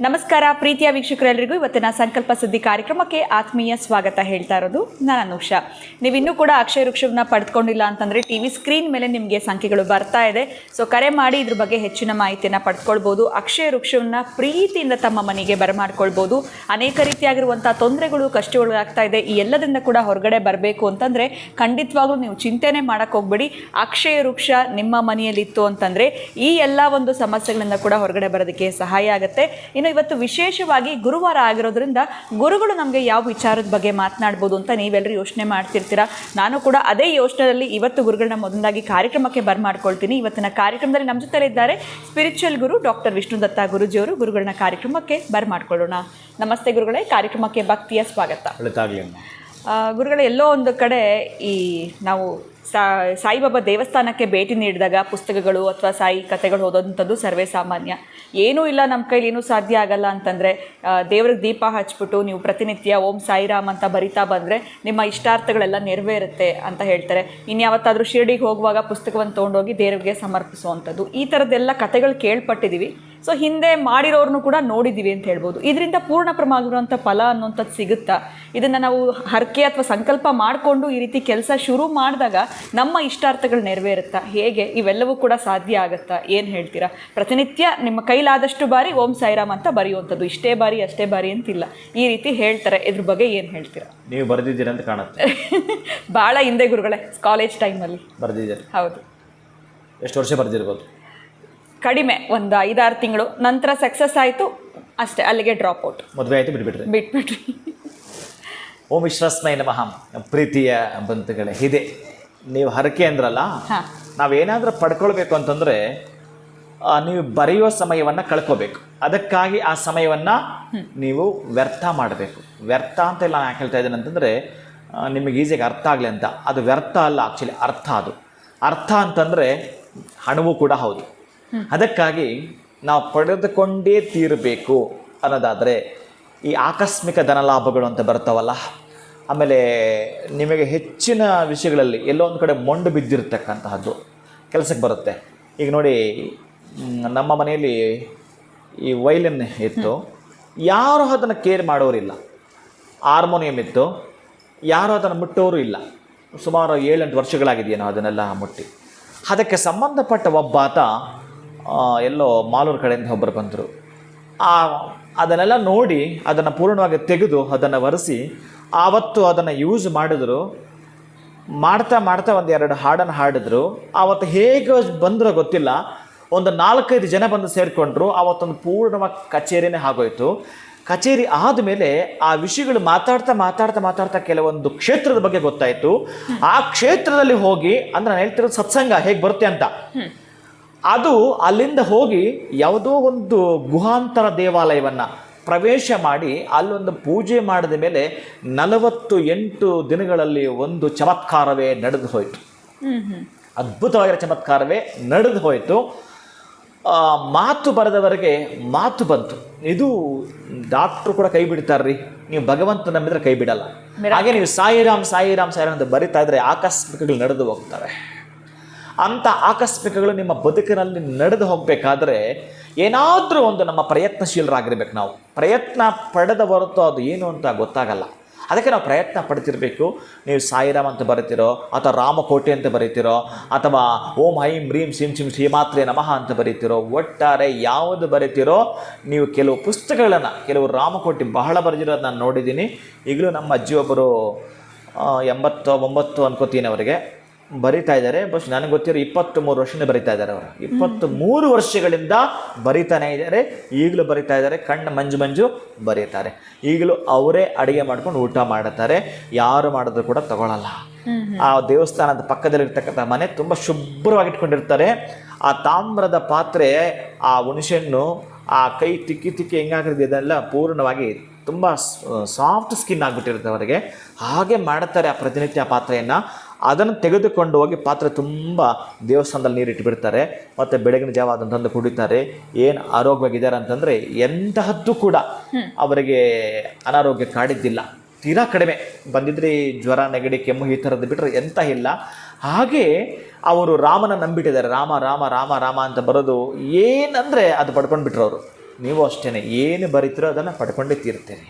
ನಮಸ್ಕಾರ ಪ್ರೀತಿಯ ವೀಕ್ಷಕರೆಲ್ಲರಿಗೂ ಇವತ್ತಿನ ಸಂಕಲ್ಪ ಸುದ್ದಿ ಕಾರ್ಯಕ್ರಮಕ್ಕೆ ಆತ್ಮೀಯ ಸ್ವಾಗತ ಹೇಳ್ತಾ ಇರೋದು ನಾನು ಅನುಷಾ. ನೀವಿನ್ನೂ ಕೂಡ ಅಕ್ಷಯ ವೃಕ್ಷವನ್ನು ಪಡೆದುಕೊಂಡಿಲ್ಲ ಅಂತಂದರೆ ಟಿವಿ ಸ್ಕ್ರೀನ್ ಮೇಲೆ ನಿಮಗೆ ಸಂಖ್ಯೆಗಳು ಬರ್ತಾ ಇದೆ. ಸೊ ಕರೆ ಮಾಡಿ ಇದ್ರ ಬಗ್ಗೆ ಹೆಚ್ಚಿನ ಮಾಹಿತಿಯನ್ನು ಪಡೆದುಕೊಳ್ಬೋದು. ಅಕ್ಷಯ ವೃಕ್ಷವನ್ನು ಪ್ರೀತಿಯಿಂದ ತಮ್ಮ ಮನೆಗೆ ಬರಮಾಡ್ಕೊಳ್ಬೋದು. ಅನೇಕ ರೀತಿಯಾಗಿರುವಂಥ ತೊಂದರೆಗಳು ಕಷ್ಟಗಳು ಆಗ್ತಾ ಇದೆ. ಈ ಎಲ್ಲದಿಂದ ಕೂಡ ಹೊರಗಡೆ ಬರಬೇಕು ಅಂತಂದರೆ ಖಂಡಿತವಾಗ್ಲೂ ನೀವು ಚಿಂತೆನೇ ಮಾಡೋಕ್ಕೆ ಹೋಗ್ಬೇಡಿ. ಅಕ್ಷಯ ವೃಕ್ಷ ನಿಮ್ಮ ಮನೆಯಲ್ಲಿತ್ತು ಅಂತಂದರೆ ಈ ಎಲ್ಲ ಒಂದು ಸಮಸ್ಯೆಗಳಿಂದ ಕೂಡ ಹೊರಗಡೆ ಬರೋದಕ್ಕೆ ಸಹಾಯ ಆಗುತ್ತೆ. ಇನ್ನು ಇವತ್ತು ವಿಶೇಷವಾಗಿ ಗುರುವಾರ ಆಗಿರೋದ್ರಿಂದ ಗುರುಗಳು ನಮಗೆ ಯಾವ ವಿಚಾರದ ಬಗ್ಗೆ ಮಾತನಾಡ್ಬೋದು ಅಂತ ನೀವೆಲ್ಲರೂ ಯೋಚನೆ ಮಾಡ್ತಿರ್ತೀರಾ. ನಾನು ಕೂಡ ಅದೇ ಯೋಚನೆಯಲ್ಲಿ ಇವತ್ತು ಗುರುಗಳನ್ನ ಮೊದಲಾಗಿ ಕಾರ್ಯಕ್ರಮಕ್ಕೆ ಬರ್ಮಾಡ್ಕೊಳ್ತೀನಿ. ಇವತ್ತಿನ ಕಾರ್ಯಕ್ರಮದಲ್ಲಿ ನಮ್ಮ ಜೊತೆ ಇದ್ದಾರೆ ಸ್ಪಿರಿಚುವಲ್ ಗುರು ಡಾಕ್ಟರ್ ವಿಷ್ಣು ದತ್ತ ಗುರುಜಿಯವರು. ಗುರುಗಳನ್ನ ಕಾರ್ಯಕ್ರಮಕ್ಕೆ ಬರ್ಮಾಡ್ಕೊಳ್ಳೋಣ. ನಮಸ್ತೆ ಗುರುಗಳೇ, ಕಾರ್ಯಕ್ರಮಕ್ಕೆ ಭಕ್ತಿಯ ಸ್ವಾಗತ. ಗುರುಗಳೇ, ಎಲ್ಲೋ ಒಂದು ಕಡೆ ಈ ನಾವು ಸಾಯಿಬಾಬಾ ದೇವಸ್ಥಾನಕ್ಕೆ ಭೇಟಿ ನೀಡಿದಾಗ ಪುಸ್ತಕಗಳು ಅಥವಾ ಸಾಯಿ ಕಥೆಗಳು ಓದೋದಂಥದ್ದು ಸರ್ವೇ ಸಾಮಾನ್ಯ. ಏನೂ ಇಲ್ಲ, ನಮ್ಮ ಕೈಲಿ ಏನೂ ಸಾಧ್ಯ ಆಗಲ್ಲ ಅಂತಂದರೆ ದೇವ್ರಿಗೆ ದೀಪ ಹಚ್ಬಿಟ್ಟು ನೀವು ಪ್ರತಿನಿತ್ಯ ಓಂ ಸಾಯಿರಾಮ್ ಅಂತ ಬರಿತಾ ಬಂದರೆ ನಿಮ್ಮ ಇಷ್ಟಾರ್ಥಗಳೆಲ್ಲ ನೆರವೇರುತ್ತೆ ಅಂತ ಹೇಳ್ತಾರೆ. ಇನ್ಯಾವತ್ತಾದರೂ ಶಿರ್ಡಿಗೆ ಹೋಗುವಾಗ ಪುಸ್ತಕವನ್ನು ತೊಗೊಂಡೋಗಿ ದೇವರಿಗೆ ಸಮರ್ಪಿಸುವಂಥದ್ದು, ಈ ಥರದ್ದೆಲ್ಲ ಕಥೆಗಳು ಕೇಳ್ಪಟ್ಟಿದ್ದೀವಿ. ಸೊ ಹಿಂದೆ ಮಾಡಿರೋರ್ನು ಕೂಡ ನೋಡಿದ್ದೀವಿ ಅಂತ ಹೇಳ್ಬೋದು. ಇದರಿಂದ ಪೂರ್ಣ ಪ್ರಮಾಣವಾಗಿರುವಂಥ ಫಲ ಅನ್ನೋಂಥದ್ದು ಸಿಗುತ್ತಾ? ಇದನ್ನು ನಾವು ಹರಕೆ ಅಥವಾ ಸಂಕಲ್ಪ ಮಾಡಿಕೊಂಡು ಈ ರೀತಿ ಕೆಲಸ ಶುರು ಮಾಡಿದಾಗ ನಮ್ಮ ಇಷ್ಟಾರ್ಥಗಳು ನೆರವೇರುತ್ತಾ? ಹೇಗೆ ಇವೆಲ್ಲವೂ ಕೂಡ ಸಾಧ್ಯ ಆಗುತ್ತಾ? ಏನು ಹೇಳ್ತೀರಾ? ಪ್ರತಿನಿತ್ಯ ನಿಮ್ಮ ಕೈಲಾದಷ್ಟು ಬಾರಿ ಓಂ ಸಾಯಿರಾಮ್ ಅಂತ ಬರೆಯುವಂಥದ್ದು, ಇಷ್ಟೇ ಬಾರಿ ಅಷ್ಟೇ ಬಾರಿ ಅಂತಿಲ್ಲ, ಈ ರೀತಿ ಹೇಳ್ತಾರೆ. ಇದ್ರ ಬಗ್ಗೆ ಏನು ಹೇಳ್ತೀರಾ? ನೀವು ಬರೆದಿದ್ದೀರ ಅಂತ ಕಾಣುತ್ತೆ. ಭಾಳ ಹಿಂದೆ ಗುರುಗಳೇ, ಕಾಲೇಜ್ ಟೈಮಲ್ಲಿ ಬರೆದಿದ್ದೀರಿ. ಹೌದು. ಎಷ್ಟು ವರ್ಷ ಬರೆದಿರ್ಬೋದು? ಕಡಿಮೆ, ಒಂದು 5-6 ತಿಂಗಳು. ನಂತರ ಸಕ್ಸಸ್ ಆಯಿತು, ಅಷ್ಟೇ, ಅಲ್ಲಿಗೆ ಡ್ರಾಪ್ ಔಟ್. ಮದುವೆ ಆಯಿತು, ಬಿಟ್ಬಿಟ್ರಿ. ಓಂ ವಿಶ್ವಾಸ್ಮೈ ನಮಃ. ಪ್ರೀತಿಯ ಬಂಧುಗಳೇ, ಇದೆ ನೀವು ಹರಕೆ ಅಂದ್ರಲ್ಲ, ನಾವೇನಾದರೂ ಪಡ್ಕೊಳ್ಬೇಕು ಅಂತಂದರೆ ನೀವು ಬರೆಯುವ ಸಮಯವನ್ನು ಕಳ್ಕೋಬೇಕು. ಅದಕ್ಕಾಗಿ ಆ ಸಮಯವನ್ನು ನೀವು ವ್ಯರ್ಥ ಮಾಡಬೇಕು. ವ್ಯರ್ಥ ಅಂತ ಇಲ್ಲ ನಾನು ಹೇಳ್ತಾ ಇದ್ದೇನೆ ಅಂತಂದರೆ ನಿಮಗೆ ಈಸಿಯಾಗಿ ಅರ್ಥ ಆಗಲಿ ಅಂತ. ಅದು ವ್ಯರ್ಥ ಅಲ್ಲ, ಆ್ಯಕ್ಚುಲಿ ಅರ್ಥ. ಅದು ಅರ್ಥ ಅಂತಂದರೆ ಹಣವೂ ಕೂಡ ಹೌದು. ಅದಕ್ಕಾಗಿ ನಾವು ಪಡೆದುಕೊಂಡೇ ತೀರಬೇಕು ಅನ್ನೋದಾದರೆ ಈ ಆಕಸ್ಮಿಕ ಧನಲಾಭಗಳು ಅಂತ ಬರ್ತಾವಲ್ಲ, ಆಮೇಲೆ ನಿಮಗೆ ಹೆಚ್ಚಿನ ವಿಷಯಗಳಲ್ಲಿ ಎಲ್ಲೋ ಒಂದು ಕಡೆ ಮೊಂಡು ಬಿದ್ದಿರತಕ್ಕಂತಹದ್ದು ಕೆಲಸಕ್ಕೆ ಬರುತ್ತೆ. ಈಗ ನೋಡಿ, ನಮ್ಮ ಮನೆಯಲ್ಲಿ ಈ ವೈಲಿನ್ ಇತ್ತು, ಯಾರೂ ಅದನ್ನು ಕೇರ್ ಮಾಡೋರಿಲ್ಲ. ಹಾರ್ಮೋನಿಯಂ ಇತ್ತು, ಯಾರೂ ಅದನ್ನು ಮುಟ್ಟೋರು ಇಲ್ಲ. ಸುಮಾರು 7-8 ವರ್ಷಗಳಾಗಿದೆಯೇನೋ ಅದನ್ನೆಲ್ಲ ಮುಟ್ಟಿ. ಅದಕ್ಕೆ ಸಂಬಂಧಪಟ್ಟ ಒಬ್ಬಾತ ಎಲ್ಲೋ ಮಾಲೂರು ಕಡೆಯಿಂದ ಒಬ್ಬರು ಬಂದರು. ಅದನ್ನೆಲ್ಲ ನೋಡಿ ಅದನ್ನು ಪೂರ್ಣವಾಗಿ ತೆಗೆದು ಅದನ್ನು ಒರೆಸಿ ಆವತ್ತು ಅದನ್ನು ಯೂಸ್ ಮಾಡಿದ್ರು. ಮಾಡ್ತಾ ಮಾಡ್ತಾ 1-2 ಹಾಡನ್ನು ಹಾಡಿದ್ರು. ಆವತ್ತು ಹೇಗೆ ಬಂದರೂ ಗೊತ್ತಿಲ್ಲ, ಒಂದು 4-5 ಜನ ಬಂದು ಸೇರಿಕೊಂಡ್ರು. ಆವತ್ತೊಂದು ಪೂರ್ಣವಾಗಿ ಕಚೇರಿನೇ ಆಗೋಯ್ತು. ಕಚೇರಿ ಆದಮೇಲೆ ಆ ವಿಷಯಗಳು ಮಾತಾಡ್ತಾ ಕೆಲವೊಂದು ಕ್ಷೇತ್ರದ ಬಗ್ಗೆ ಗೊತ್ತಾಯಿತು. ಆ ಕ್ಷೇತ್ರದಲ್ಲಿ ಹೋಗಿ, ಅಂದರೆ ನಾನು ಹೇಳ್ತಿರೋದು ಸತ್ಸಂಗ ಹೇಗೆ ಬರುತ್ತೆ ಅಂತ, ಅದು ಅಲ್ಲಿಂದ ಹೋಗಿ ಯಾವುದೋ ಒಂದು ಗುಹಾಂತರ ದೇವಾಲಯವನ್ನು ಪ್ರವೇಶ ಮಾಡಿ ಅಲ್ಲೊಂದು ಪೂಜೆ ಮಾಡಿದ ಮೇಲೆ 48 ದಿನಗಳಲ್ಲಿ ಒಂದು ಚಮತ್ಕಾರವೇ ನಡೆದು ಹೋಯಿತು. ಅದ್ಭುತವಾಗಿರೋ ಚಮತ್ಕಾರವೇ ನಡೆದು ಹೋಯಿತು. ಮಾತು ಬರೆದವರಿಗೆ ಮಾತು ಬಂತು. ಇದು ಡಾಕ್ಟ್ರು ಕೂಡ ಕೈ ಬಿಡ್ತಾರ್ರಿ, ನೀವು ಭಗವಂತ ನಂಬಿದ್ರೆ ಕೈ ಬಿಡಲ್ಲ. ಹಾಗೆ ನೀವು ಸಾಯಿರಾಮ್ ಅಂತ ಬರಿತಾ ಇದ್ರೆ ಆಕಸ್ಮಿಕಗಳು ನಡೆದು ಹೋಗ್ತವೆ. ಅಂಥ ಆಕಸ್ಮಿಕಗಳು ನಿಮ್ಮ ಬದುಕಿನಲ್ಲಿ ನಡೆದು ಹೋಗಬೇಕಾದ್ರೆ ಏನಾದರೂ ಒಂದು ನಮ್ಮ ಪ್ರಯತ್ನಶೀಲರಾಗಿರ್ಬೇಕು. ನಾವು ಪ್ರಯತ್ನ ಪಡೆದ ಹೊರತು ಅದು ಏನು ಅಂತ ಗೊತ್ತಾಗಲ್ಲ. ಅದಕ್ಕೆ ನಾವು ಪ್ರಯತ್ನ ಪಡ್ತಿರಬೇಕು. ನೀವು ಸಾಯಿರಾಮ್ ಅಂತ ಬರೀತಿರೋ, ಅಥವಾ ರಾಮಕೋಟೆ ಅಂತ ಬರೀತಿರೋ, ಅಥವಾ ಓಂ ಐಂ ಹ್ರೀಂ ಸಿಂ ಸಿಂ ಶ್ರೀಮಾತ್ರೆ ನಮಃ ಅಂತ ಬರೀತಿರೋ, ಒಟ್ಟಾರೆ ಯಾವುದು ಬರೀತಿರೋ ನೀವು ಕೆಲವು ಪುಸ್ತಕಗಳನ್ನು, ಕೆಲವು ರಾಮಕೋಟೆ ಬಹಳ ಬರೆದಿರೋದು ನಾನು ನೋಡಿದ್ದೀನಿ. ಈಗಲೂ ನಮ್ಮ ಅಜ್ಜಿ ಒಬ್ಬರು 89 ಅನ್ಕೋತೀನಿ ಅವರಿಗೆ ಬರಿತಾ ಇದ್ದಾರೆ. ಬಸ್ ನನಗೆ ಗೊತ್ತಿರೋ 23 ವರ್ಷದಿಂದ ಬರಿತಾ ಇದ್ದಾರೆ. ಅವರು 23 ವರ್ಷಗಳಿಂದ ಬರಿತಾನೆ ಇದ್ದಾರೆ. ಈಗಲೂ ಬರಿತಾ ಇದ್ದಾರೆ. ಕಣ್ಣು ಮಂಜು ಬರೀತಾರೆ. ಈಗಲೂ ಅವರೇ ಅಡುಗೆ ಮಾಡ್ಕೊಂಡು ಊಟ ಮಾಡುತ್ತಾರೆ. ಯಾರು ಮಾಡಿದ್ರು ಕೂಡ ತಗೊಳ್ಳಲ್ಲ. ಆ ದೇವಸ್ಥಾನದ ಪಕ್ಕದಲ್ಲಿರ್ತಕ್ಕಂಥ ಮನೆ ತುಂಬ ಶುಭ್ರವಾಗಿ ಇಟ್ಕೊಂಡಿರ್ತಾರೆ. ಆ ತಾಮ್ರದ ಪಾತ್ರೆ, ಆ ಹುಣಸೆಹಣ್ಣು, ಆ ಕೈ ತಿಕ್ಕಿ ಹೆಂಗಾಗಿದೆ ಇದೆಲ್ಲ ಪೂರ್ಣವಾಗಿ ತುಂಬ ಸಾಫ್ಟ್ ಸ್ಕಿನ್ ಆಗಿಬಿಟ್ಟಿರುತ್ತೆ ಅವರಿಗೆ. ಹಾಗೆ ಮಾಡುತ್ತಾರೆ ಆ ಪ್ರತಿನಿತ್ಯ ಆ ಪಾತ್ರೆಯನ್ನು. ಅದನ್ನು ತೆಗೆದುಕೊಂಡು ಹೋಗಿ ಪಾತ್ರೆ ತುಂಬ ದೇವಸ್ಥಾನದಲ್ಲಿ ನೀರು ಇಟ್ಟುಬಿಡ್ತಾರೆ. ಮತ್ತು ಬೆಳಗಿನ ಜಾವ ಅದನ್ನು ತಂದು ಕುಡಿತಾರೆ. ಏನು ಆರೋಗ್ಯವಾಗಿದ್ದಾರೆ ಅಂತಂದರೆ ಎಂತಹದ್ದು ಕೂಡ ಅವರಿಗೆ ಅನಾರೋಗ್ಯ ಕಾಡಿದ್ದಿಲ್ಲ. ತೀರಾ ಕಡಿಮೆ ಬಂದಿದ್ರೆ ಜ್ವರ, ನೆಗಡಿ, ಕೆಮ್ಮು ಈ ಥರದ್ದು ಬಿಟ್ಟರೆ ಎಂತ ಇಲ್ಲ. ಹಾಗೆ ಅವರು ರಾಮನ ನಂಬಿಟ್ಟಿದ್ದಾರೆ. ರಾಮ ರಾಮ ರಾಮ ರಾಮ ಅಂತ ಬರೋದು ಏನಂದರೆ ಅದು ಪಡ್ಕೊಂಡು ಬಿಟ್ರು ಅವರು. ನೀವು ಅಷ್ಟೇ, ಏನು ಬರೀತಿರೋ ಅದನ್ನು ಪಡ್ಕೊಂಡೇ ತೀರ್ತೀರಿ.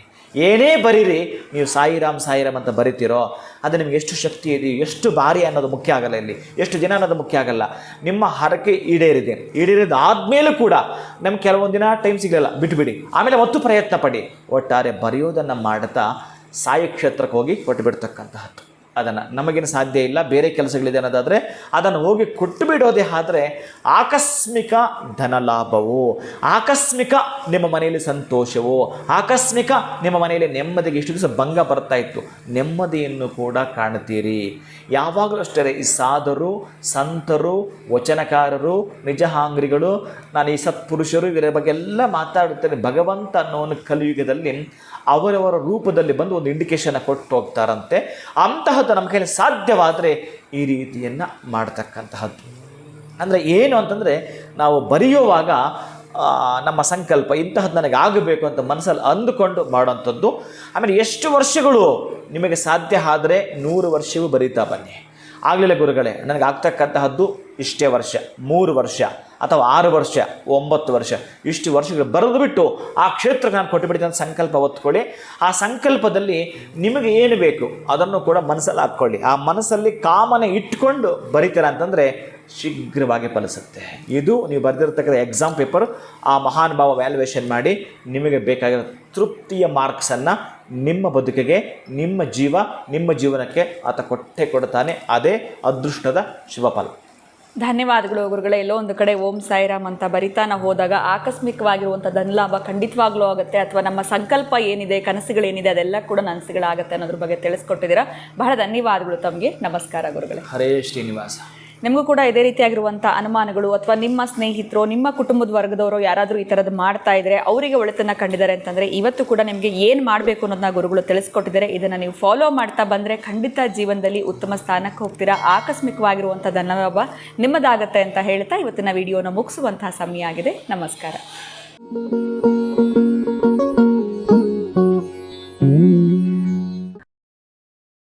ಏನೇ ಬರೀರಿ, ನೀವು ಸಾಯಿರಾಮ್ ಸಾಯಿರಾಮ್ ಅಂತ ಬರಿತೀರೋ ಅದು ನಿಮ್ಗೆ ಎಷ್ಟು ಶಕ್ತಿ ಇದೆ, ಎಷ್ಟು ಬಾರಿ ಅನ್ನೋದು ಮುಖ್ಯ ಆಗಲ್ಲ, ಇಲ್ಲಿ ಎಷ್ಟು ದಿನ ಅನ್ನೋದು ಮುಖ್ಯ ಆಗಲ್ಲ. ನಿಮ್ಮ ಹರಕೆ ಈಡೇರಿದಾದ್ಮೇಲೂ ಕೂಡ ನಮ್ಗೆ ಕೆಲವೊಂದು ದಿನ ಟೈಮ್ ಸಿಗಲ್ಲ, ಬಿಟ್ಟುಬಿಡಿ, ಆಮೇಲೆ ಮತ್ತು ಪ್ರಯತ್ನ ಪಡಿ. ಒಟ್ಟಾರೆ ಬರೆಯೋದನ್ನು ಮಾಡ್ತಾ ಸಾಯಿ ಕ್ಷೇತ್ರಕ್ಕೆ ಹೋಗಿ ಕೊಟ್ಟು ಬಿಡ್ತಕ್ಕಂತಹದ್ದು. ಅದನ್ನು ನಮಗೇನು ಸಾಧ್ಯ ಇಲ್ಲ, ಬೇರೆ ಕೆಲಸಗಳಿದೆ ಅನ್ನೋದಾದರೆ ಅದನ್ನು ಹೋಗಿ ಕೊಟ್ಟು ಬಿಡೋದೇ ಆದರೆ ಆಕಸ್ಮಿಕ ಧನಲಾಭವು, ಆಕಸ್ಮಿಕ ನಿಮ್ಮ ಮನೆಯಲ್ಲಿ ಸಂತೋಷವು, ಆಕಸ್ಮಿಕ ನಿಮ್ಮ ಮನೆಯಲ್ಲಿ ನೆಮ್ಮದಿಗೆ ಇಷ್ಟು ದಿವಸ ಭಂಗ ಬರ್ತಾ ಇತ್ತು, ನೆಮ್ಮದಿಯನ್ನು ಕೂಡ ಕಾಣ್ತೀರಿ. ಯಾವಾಗಲೂ ಅಷ್ಟೇ ಈ ಸಾಧರು, ಸಂತರು, ವಚನಕಾರರು, ನಿಜಹಾಂಗ್ರಿಗಳು, ನಾನು ಈ ಸತ್ಪುರುಷರು ಇವರ ಬಗ್ಗೆ ಎಲ್ಲ ಮಾತಾಡುತ್ತೇನೆ. ಭಗವಂತ ಅನ್ನೋನು ಕಲಿಯುಗದಲ್ಲಿ ಅವರವರ ರೂಪದಲ್ಲಿ ಬಂದು ಒಂದು ಇಂಡಿಕೇಶನ್ ಕೊಟ್ಟು ಹೋಗ್ತಾರಂತೆ. ಅಂತಹದ್ದು ನಮ್ಮ ಕೈಯಲ್ಲಿ ಸಾಧ್ಯವಾದರೆ ಈ ರೀತಿಯನ್ನು ಮಾಡ್ತಕ್ಕಂತಹದ್ದು. ಅಂದರೆ ಏನು ಅಂತಂದರೆ, ನಾವು ಬರೆಯುವಾಗ ನಮ್ಮ ಸಂಕಲ್ಪ ಇಂತಹದ್ದು ನನಗೆ ಆಗಬೇಕು ಅಂತ ಮನಸ್ಸಲ್ಲಿ ಅಂದುಕೊಂಡು ಮಾಡೋವಂಥದ್ದು. ಆಮೇಲೆ ಎಷ್ಟು ವರ್ಷಗಳು ನಿಮಗೆ ಸಾಧ್ಯ ಆದರೆ 100 ವರ್ಷವೂ ಬರೀತಾ ಬನ್ನಿ. ಆಗಲಿಲ್ಲ ಗುರುಗಳೇ, ನನಗೆ ಆಗ್ತಕ್ಕಂತಹದ್ದು ಇಷ್ಟೇ ವರ್ಷ, 3 ವರ್ಷ ಅಥವಾ 6 ವರ್ಷ, 9 ವರ್ಷ, ಇಷ್ಟು ವರ್ಷಗಳು ಬರೆದು ಬಿಟ್ಟು ಆ ಕ್ಷೇತ್ರಕ್ಕೆ ನಾನು ಕೊಟ್ಟು ಬಿಡ್ತೀನಿ ಅಂತ ಸಂಕಲ್ಪ ಹೊತ್ಕೊಳ್ಳಿ. ಆ ಸಂಕಲ್ಪದಲ್ಲಿ ನಿಮಗೆ ಏನು ಬೇಕು ಅದನ್ನು ಕೂಡ ಮನಸ್ಸಲ್ಲಿ ಹಾಕ್ಕೊಳ್ಳಿ. ಆ ಮನಸ್ಸಲ್ಲಿ ಕಾಮನೆ ಇಟ್ಕೊಂಡು ಬರೀತೀರ ಅಂತಂದರೆ ಶೀಘ್ರವಾಗಿ ಫಲಿಸುತ್ತೆ. ಇದು ನೀವು ಬರೆದಿರ್ತಕ್ಕಂಥ ಎಕ್ಸಾಮ್ ಪೇಪರ್. ಆ ಮಹಾನುಭಾವ ವ್ಯಾಲ್ಯುವೇಷನ್ ಮಾಡಿ ನಿಮಗೆ ಬೇಕಾಗಿರೋ ತೃಪ್ತಿಯ ಮಾರ್ಕ್ಸನ್ನು ನಿಮ್ಮ ಬದುಕಿಗೆ, ನಿಮ್ಮ ಜೀವನಕ್ಕೆ ಆತ ಕೊಟ್ಟೇ ಕೊಡ್ತಾನೆ. ಅದೇ ಅದೃಷ್ಟದ ಶುಭಫಲ. ಧನ್ಯವಾದಗಳು ಗುರುಗಳೇ. ಎಲ್ಲೋ ಒಂದು ಕಡೆ ಓಂ ಸಾಯಿರಾಮ್ ಅಂತ ಬರಿತಾನ ಹೋದಾಗ ಆಕಸ್ಮಿಕವಾಗಿರುವಂಥ ಧನಲಾಭ ಖಂಡಿತವಾಗ್ಲೂ ಆಗುತ್ತೆ, ಅಥವಾ ನಮ್ಮ ಸಂಕಲ್ಪ ಏನಿದೆ, ಕನಸುಗಳೇನಿದೆ ಅದೆಲ್ಲ ಕೂಡ ನನಸುಗಳಾಗುತ್ತೆ ಅನ್ನೋದ್ರ ಬಗ್ಗೆ ತಿಳಿಸ್ಕೊಟ್ಟಿದ್ದೀರಾ. ಬಹಳ ಧನ್ಯವಾದಗಳು ತಮಗೆ. ನಮಸ್ಕಾರ ಗುರುಗಳೇ. ಹರೇ ಶ್ರೀನಿವಾಸ. ನಿಮಗೂ ಕೂಡ ಇದೇ ರೀತಿಯಾಗಿರುವಂಥ ಅನುಮಾನಗಳು, ಅಥವಾ ನಿಮ್ಮ ಸ್ನೇಹಿತರು, ನಿಮ್ಮ ಕುಟುಂಬದ ವರ್ಗದವರು ಯಾರಾದರೂ ಈ ಥರದ್ದು ಮಾಡ್ತಾ ಇದ್ದರೆ, ಅವರಿಗೆ ಒಳಿತನ್ನು ಕಂಡಿದ್ದಾರೆ ಅಂತಂದರೆ ಇವತ್ತು ಕೂಡ ನಿಮಗೆ ಏನು ಮಾಡಬೇಕು ಅನ್ನೋದನ್ನ ಗುರುಗಳು ತಿಳಿಸ್ಕೊಟ್ಟಿದ್ದಾರೆ. ಇದನ್ನು ನೀವು ಫಾಲೋ ಮಾಡ್ತಾ ಬಂದರೆ ಖಂಡಿತ ಜೀವನದಲ್ಲಿ ಉತ್ತಮ ಸ್ಥಾನಕ್ಕೆ ಹೋಗ್ತೀರಾ. ಆಕಸ್ಮಿಕವಾಗಿರುವಂಥ ಧನಲಾಭ ನಿಮ್ಮದಾಗತ್ತೆ ಅಂತ ಹೇಳ್ತಾ ಇವತ್ತಿನ ವಿಡಿಯೋನ ಮುಗಿಸುವಂತಹ ಸಮಯ ಆಗಿದೆ. ನಮಸ್ಕಾರ.